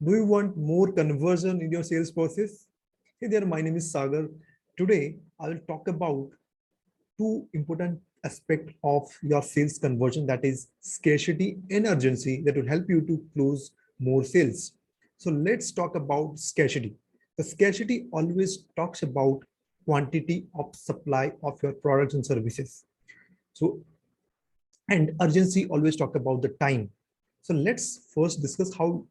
Do you want more conversion in your sales process? Hey there, my name is Sagar. Today, I will talk about two important aspects of your sales conversion, that is scarcity and urgency, that will help you to close more sales. So let's talk about scarcity. The scarcity always talks about quantity of supply of your products and services. So, and urgency always talk about the time. So let's first discuss how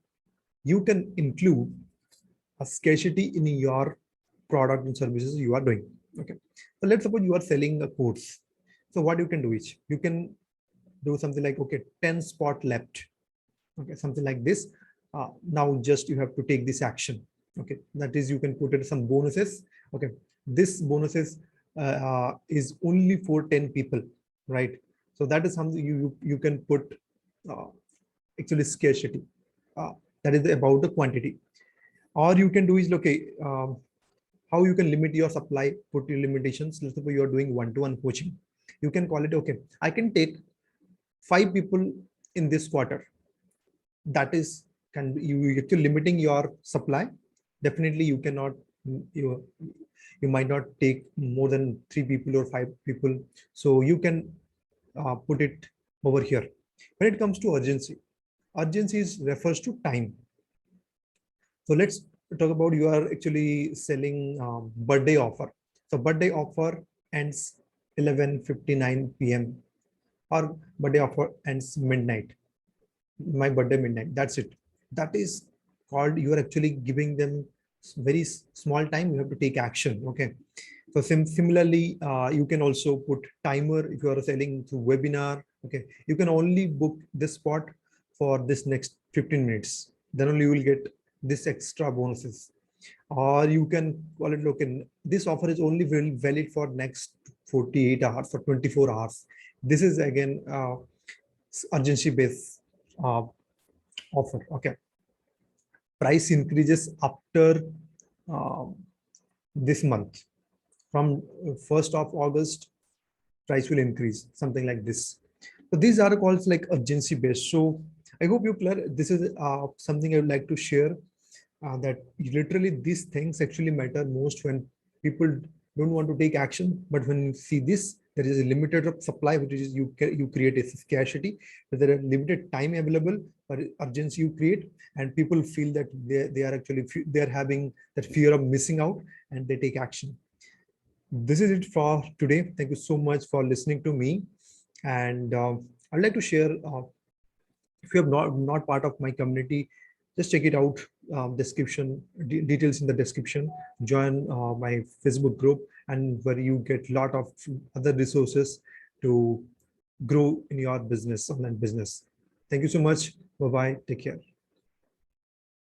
you can include a scarcity in your product and services you are doing. Okay, so let's suppose you are selling a course. So what you can do is you can do something like, okay, 10 spot left. Okay, something like this. Now just you have to take this action. Okay, that is, you can put it some bonuses. Okay, this bonuses is only for 10 people, right? So that is something you can put uh, actually scarcity. Uh, that is about the quantity. Or you can do is, okay, how you can limit your supply, put your limitations. Let's suppose you are doing one-to-one coaching. You can call it, okay, I can take 5 people in this quarter. That is, can you actually limiting your supply. Definitely you cannot, you you might not take more than 3 people or 5 people. So you can put it over here. When it comes to urgency, urgency refers to time. So let's talk about, you are actually selling birthday offer. So birthday offer ends 11:59 p.m. or birthday offer ends midnight. My birthday midnight. That's it. That is called, you are actually giving them very small time. You have to take action. Okay. So similarly, you can also put timer if you are selling through webinar. Okay, you can only book this spot for this next 15 minutes. Then only you will get this extra bonuses. Or you can call it, look, in this offer is only valid for next 48 hours or 24 hours. This is again urgency based uh, offer. Okay, price increases after uh, this month. From 1st of August, price will increase, something like this. So these are called like urgency based. So I hope you clear. This is something I would like to share, that literally these things actually matter most when people don't want to take action. But when you see this, there is a limited of supply, which is you create a scarcity. There are limited time available, but urgency you create, and people feel that they are actually, they are having that fear of missing out, and they take action. This is it for today. Thank you so much for listening to me. And I'd like to share, if you have not part of my community, just check it out. Description details in the description. Join my Facebook group, and where you get a lot of other resources to grow in your business, online business. Thank you so much. Bye bye. Take care.